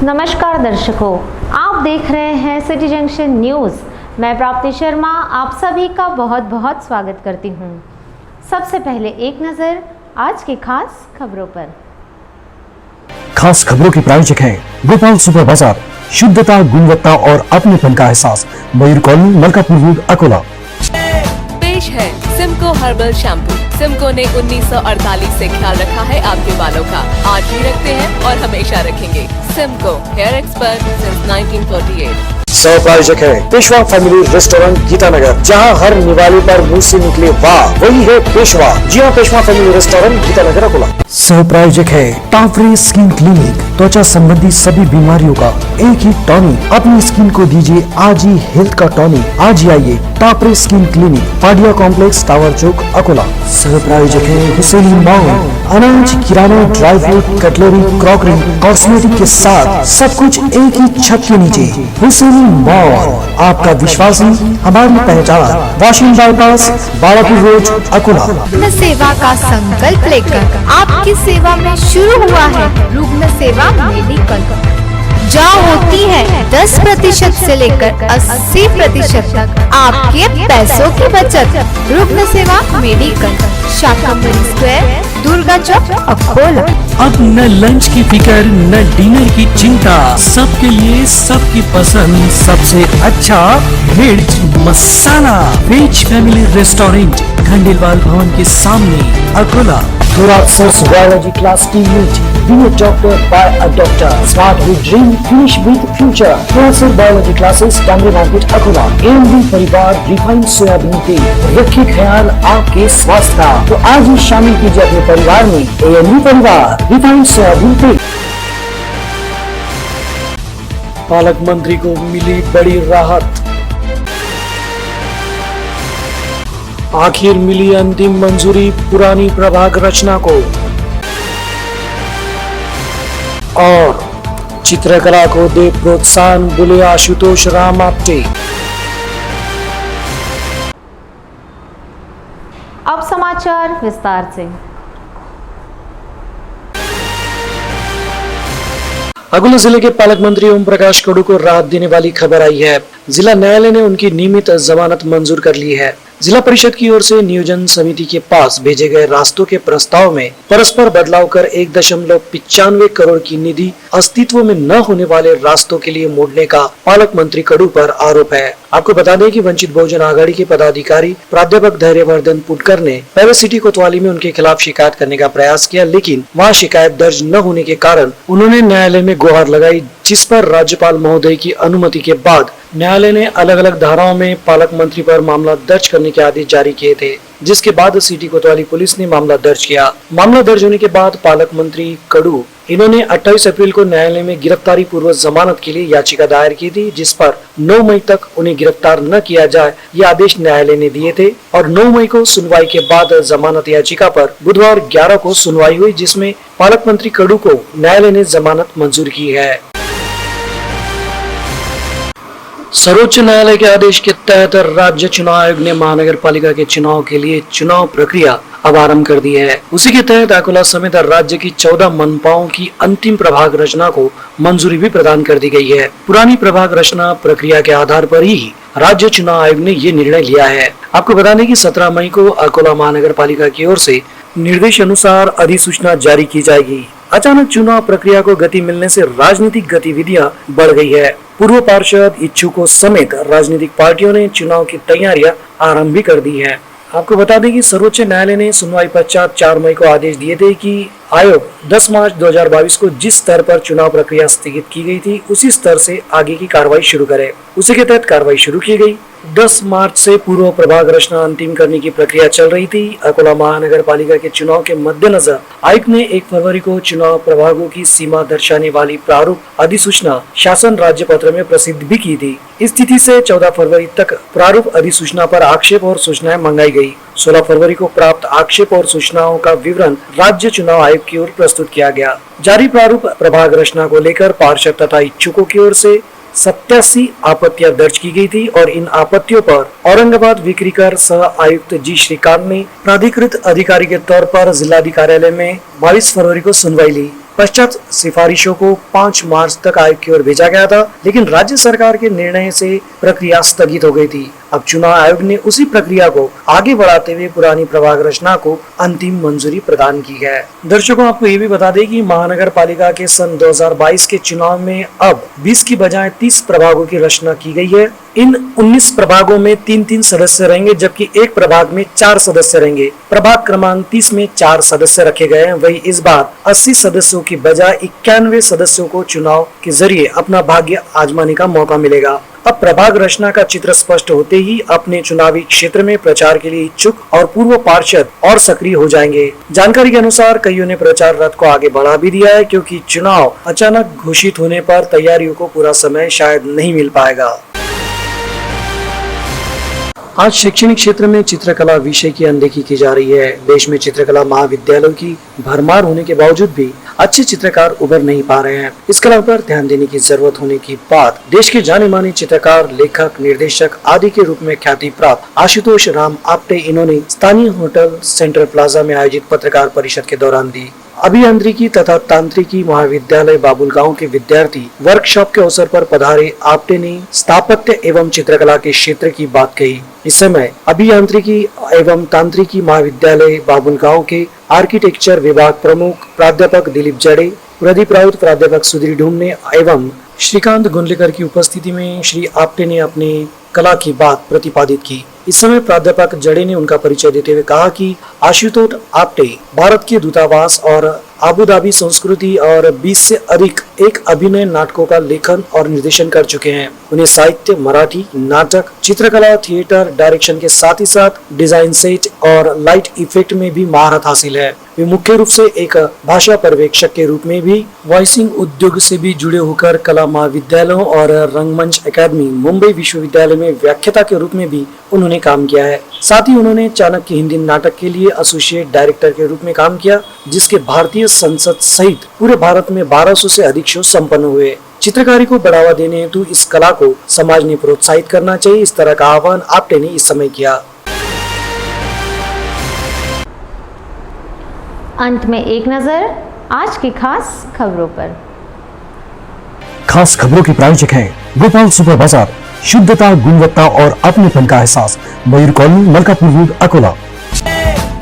नमस्कार दर्शकों, आप देख रहे हैं सिटी जंक्शन न्यूज़। मैं प्राप्ति शर्मा आप सभी का बहुत बहुत स्वागत करती हूं। सबसे पहले एक नज़र आज की खास खबरों पर। खास खबरों के प्रायोजक हैं गोपाल सुपर बाजार, शुद्धता, गुणवत्ता और अपनेपन का एहसास, मयूर कॉलोनी, मलकापुर रोड, अकोला। पेश है सिमको हर्बल शैम्पू। सिमको ने 1948 से ख्याल रखा है आपके बालों का, आज भी रखते हैं और हमेशा रखेंगे। Simco hair expert since 1948। सह प्रायोजक है पेशवा फैमिली रेस्टोरेंट गीतानगर, जहां हर निवाले पर मुंह से निकले वाह वही है पेशवा। जी हाँ, पेशवा फैमिली रेस्टोरेंट गीतानगर, अकोला। सह प्रायोजक है टाफरे स्किन क्लिनिक, त्वचा संबंधी सभी बीमारियों का एक ही टॉनिक। अपनी स्किन को दीजिए आज ही हेल्थ का टॉनिक। आज ही आइए Tafre skin clinic, Padia complex, tower Chowk, Akola. सह प्रायोजक है हुसैनी मॉल, अनाज, किराना, dry fruit, cutlery, crockery, cosmetic के साथ सब कुछ एक ही छत के नीचे। हुसैनी मॉल, आपका विश्वास ही हमारी पहचान। Washing bypass, Balapur road, Akola. रुग्ण सेवा का संकल्प लेकर आपकी सेवा में शुरू हुआ है रुग्ण सेवा मेडिकल, जहाँ होती है 10% से लेकर 80% तक आपके पैसों की बचत। रुग्ण सेवा मेडिकल, शाकंभरी स्क्वायर, दुर्गा चौक, अकोला। अब न लंच की फिकर न डिनर की चिंता, सबके लिए सबकी पसंद सबसे अच्छा वेज मसाला। वेज फैमिली रेस्टोरेंट, खंडेलवाल भवन के सामने, Akola. Thorax's biology class team meet. Be a doctor by a doctor. Start with dream, finish with future. Thorax's biology classes, Tamil Market, Akola. AMD परिवार रिफाइंड सोयाबीन तेल, रखिए ख्याल आपके स्वास्थ्य का। तो आज ही शामिल कीजिए अपने परिवार में AMD परिवार रिफाइंड सोयाबीन तेल। पालक मंत्री को मिली बड़ी राहत। आखिर मिली अंतिम मंजूरी पुरानी प्रभाग रचना को, और चित्रकला को दे प्रोत्साहन, बोले आशुतोष राम आप्टे। अब समाचार विस्तार से। अकोला जिले के पालक मंत्री ओम प्रकाश कड़ू को राहत देने वाली खबर आई है। जिला न्यायालय ने उनकी नियमित जमानत मंजूर कर ली है। जिला परिषद की ओर से नियोजन समिति के पास भेजे गए रास्तों के प्रस्ताव में परस्पर बदलाव कर 1.95 करोड़ की निधि अस्तित्व में न होने वाले रास्तों के लिए मोड़ने का पालक मंत्री कड़ू पर आरोप है। आपको बता दें कि वंचित बहुजन आघाड़ी के पदाधिकारी प्राध्यापक धैर्यवर्धन पुटकर ने पहले सिटी कोतवाली में उनके खिलाफ शिकायत करने का प्रयास किया, लेकिन वहां शिकायत दर्ज न होने के कारण उन्होंने न्यायालय में गुहार लगाई, जिस पर राज्यपाल महोदय की अनुमति के बाद न्यायालय ने अलग अलग धाराओं में पालक मंत्री पर मामला दर्ज करने के आदेश जारी किए थे, जिसके बाद सिटी कोतवाली पुलिस ने मामला दर्ज किया। मामला दर्ज होने के बाद पालक मंत्री कड़ू इन्होंने 28 अप्रैल को न्यायालय में गिरफ्तारी पूर्व जमानत के लिए याचिका दायर की थी, जिस पर 9 मई तक उन्हें गिरफ्तार न किया जाए ये आदेश न्यायालय ने दिए थे। और 9 मई को सुनवाई के बाद जमानत याचिका पर बुधवार 11 को सुनवाई हुई, जिसमें पालक मंत्री कड़ू को न्यायालय ने जमानत मंजूर की है। सर्वोच्च न्यायालय के आदेश के तहत राज्य चुनाव आयोग ने महानगर पालिका के चुनाव के लिए चुनाव प्रक्रिया अब आरम्भ कर दी है। उसी के तहत अकोला समेत राज्य की 14 मनपाओं की अंतिम प्रभाग रचना को मंजूरी भी प्रदान कर दी गई है। पुरानी प्रभाग रचना प्रक्रिया के आधार पर ही राज्य चुनाव आयोग ने ये निर्णय लिया है। आपको बता दें कि 17 मई को अकोला महानगर पालिका की ओर से निर्देश अनुसार अधिसूचना जारी की जाएगी। अचानक चुनाव प्रक्रिया को गति मिलने से राजनीतिक गतिविधियां बढ़ गई है। पूर्व पार्षद, इच्छुकों समेत राजनीतिक पार्टियों ने चुनाव की तैयारियां आरंभ भी कर दी है। आपको बता दें कि सर्वोच्च न्यायालय ने सुनवाई पश्चात 4 मई को आदेश दिए थे कि आयोग 10 मार्च 2022 को जिस स्तर पर चुनाव प्रक्रिया स्थगित की गई थी उसी स्तर से आगे की कार्रवाई शुरू करे। उसी के तहत कार्रवाई शुरू की गई। 10 मार्च से पूर्व प्रभाग रचना अंतिम करने की प्रक्रिया चल रही थी। अकोला महानगर पालिका के चुनाव के मद्देनजर आयुक्त ने 1 फरवरी को चुनाव प्रभागों की सीमा दर्शाने वाली प्रारूप अधिसूचना शासन राज्य पत्र में प्रसिद्ध भी की थी। इस तिथि से 14 फरवरी तक प्रारूप अधिसूचना पर आक्षेप और सूचनाएं मंगाई गई। 16 फरवरी को प्राप्त आक्षेप और सूचनाओं का विवरण राज्य चुनाव आयोग की ओर प्रस्तुत किया गया। जारी प्रारूप प्रभाग रचना को लेकर पार्षद तथा इच्छुकों की ओर से 87 आपत्तियां दर्ज की गई थी और इन आपत्तियों पर औरंगाबाद विक्रीकर सह आयुक्त जी श्रीकांत ने प्राधिकृत अधिकारी के तौर पर जिलाधिकारी कार्यालय में 22 फरवरी को सुनवाई ली। पश्चात सिफारिशों को 5 मार्च तक आयोग की ओर भेजा गया था, लेकिन राज्य सरकार के निर्णय से प्रक्रिया स्थगित हो गई थी। अब चुनाव आयोग ने उसी प्रक्रिया को आगे बढ़ाते हुए पुरानी प्रभाग रचना को अंतिम मंजूरी प्रदान की है। दर्शकों, आपको ये भी बता दें कि महानगर पालिका के सन 2022 के चुनाव में अब 20 की बजाय 30 प्रभागों की रचना की गई है। इन 19 प्रभागों में 3-3 सदस्य रहेंगे, जबकि एक प्रभाग में 4 सदस्य रहेंगे। प्रभाग क्रमांक 30 में 4 सदस्य रखे गए हैं। वही इस बार 80 सदस्यों की बजाय 91 सदस्यों को चुनाव के जरिए अपना भाग्य आजमाने का मौका मिलेगा। अब प्रभाग रचना का चित्र स्पष्ट होते ही अपने चुनावी क्षेत्र में प्रचार के लिए इच्छुक और पूर्व पार्षद और सक्रिय हो जाएंगे। जानकारी के अनुसार कईयों ने प्रचार रथ को आगे बढ़ा भी दिया है, क्योंकि चुनाव अचानक घोषित होने पर तैयारियों को पूरा समय शायद नहीं मिल पाएगा। आज शैक्षणिक क्षेत्र में चित्रकला विषय की अनदेखी की जा रही है। देश में चित्रकला महाविद्यालयों की भरमार होने के बावजूद भी अच्छे चित्रकार उभर नहीं पा रहे हैं। इस कला पर ध्यान देने की जरूरत होने की बात देश के जाने माने चित्रकार, लेखक, निर्देशक आदि के रूप में ख्याति प्राप्त आशुतोष राम आप्टे इन्होंने स्थानीय होटल सेंट्रल प्लाजा में आयोजित पत्रकार परिषद के दौरान दी। अभियांत्रिकी तथा तांत्रिकी महाविद्यालय बाबुलगांव के विद्यार्थी वर्कशॉप के अवसर पर पधारे आप्टे ने स्थापत्य एवं चित्रकला के क्षेत्र की बात कही। इस समय अभियांत्रिकी एवं तांत्रिकी महाविद्यालय बाबुलगांव के आर्किटेक्चर विभाग प्रमुख प्राध्यापक दिलीप जड़े, प्रदीप राउत, प्राध्यापक सुधीर ढूमने एवं श्रीकांत गुंडलेकर की उपस्थिति में श्री आप्टे ने अपने कला की बात प्रतिपादित की। इस समय प्राध्यापक जड़े ने उनका परिचय देते हुए कहा कि आशुतोष आप्टे भारत के दूतावास और आबूधाबी संस्कृति और 20 से अधिक एक अभिनय नाटकों का लेखन और निर्देशन कर चुके हैं। उन्हें साहित्य, मराठी, नाटक, चित्रकला, थिएटर, डायरेक्शन के साथ ही साथ डिजाइन, सेट और लाइट इफेक्ट में भी महारत हासिल है। वे मुख्य रूप से एक भाषा पर्यवेक्षक के रूप में भी वॉइसिंग उद्योग से भी जुड़े होकर कला महाविद्यालयों और रंगमंच एकेडमी मुंबई विश्वविद्यालय में व्याख्याता के रूप में भी उन्होंने काम किया है। साथ ही उन्होंने चाणक्य हिंदी नाटक के लिए एसोसिएट डायरेक्टर के रूप में काम किया, जिसके भारतीय संसद सहित पूरे भारत में 1200 से अधिक शो संपन्न हुए। चित्रकारी को बढ़ावा देने हेतु इस कला को समाज ने प्रोत्साहित करना चाहिए, इस तरह का आह्वान आप्टे ने इस समय किया। अंत में एक नजर आज की खास खबरों पर। खास खबरों के प्रायोजक हैं गोपाल सुपर बाजार, शुद्धता, गुणवत्ता और अपनेपन का एहसास, मयूर कॉलोनी, मलकापुर रोड, अकोला।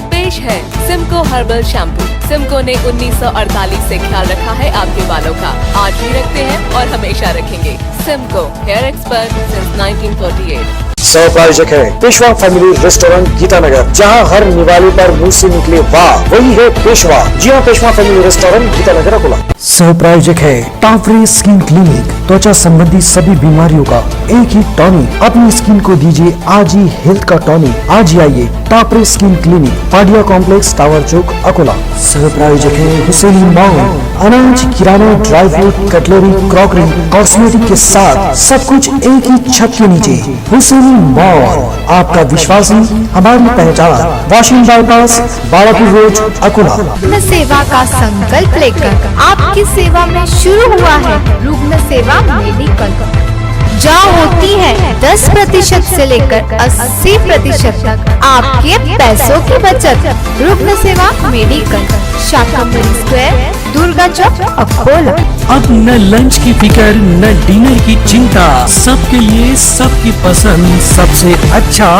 पेश है सिमको हर्बल शैम्पू। सिमको ने 1948 से ख्याल रखा है आपके बालों का, आज भी रखते हैं और हमेशा रखेंगे। Simco hair expert since 1948। सह प्रायोजक है पेशवा फैमिली रेस्टोरेंट गीतानगर, जहां हर निवाले पर मुंह से निकले वाह वही है पेशवा। जी हाँ, पेशवा फैमिली रेस्टोरेंट गीतानगर, अकोला। सह प्रायोजक है टाफरे स्किन क्लिनिक, त्वचा संबंधी सभी बीमारियों का एक ही टॉनिक। अपनी स्किन को दीजिए आज ही हेल्थ का टॉनिक। आज ही आइए Tafre skin clinic, Padia complex, tower Chowk, Akola. सह प्रायोजक है हुसैनी मॉल, अनाज, किराना, dry fruit, cutlery, crockery, cosmetic के साथ सब कुछ एक ही छत के नीचे। हुसैनी मॉल, आपका विश्वास ही हमारी पहचान। Washing bypass, Balapur road, Akola. रुग्ण सेवा का संकल्प लेकर आपकी सेवा में शुरू हुआ है रुग्ण सेवा मेडिकल, जहाँ होती है 10% से लेकर 80% तक आपके पैसों की बचत। रुग्ण सेवा मेडिकल, शाकंभरी स्क्वायर, दुर्गा चौक, अकोला। अब न लंच की फिकर, न डिनर की चिंता, सबके लिए सबकी पसंद, सबसे अच्छा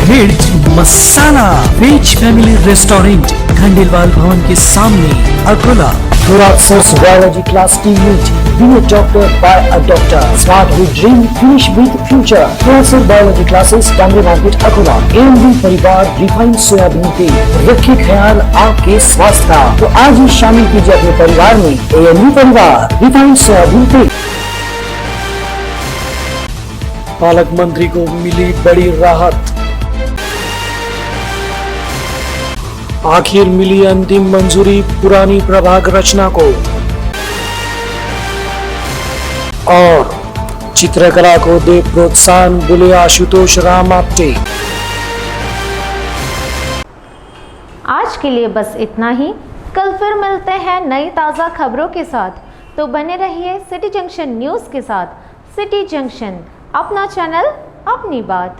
वेज मसाला। वेज फैमिली रेस्टोरेंट, खंडेलवाल भवन के सामने, Akola. biology class teach, be a doctor by a doctor. Start with dream, finish with future. biology classes, Tamil Market, Akola. AMD परिवार रिफाइंड सोयाबीन तेल, रखे ख्याल आपके स्वास्थ्य का, तो आज ही शामिल कीजिए अपने परिवार में AMD परिवार रिफाइंड सोयाबीन तेल। पालक मंत्री को मिली बड़ी राहत, आखिर मिली अंतिम मंजूरी पुरानी प्रभाग रचना को, और चित्रकला को दे प्रोत्साहन, बोले आशुतोष राम आप्टे। आज के लिए बस इतना ही। कल फिर मिलते हैं नई ताज़ा खबरों के साथ, तो बने रहिए सिटी जंक्शन न्यूज़ के साथ। सिटी जंक्शन, अपना चैनल, अपनी बात।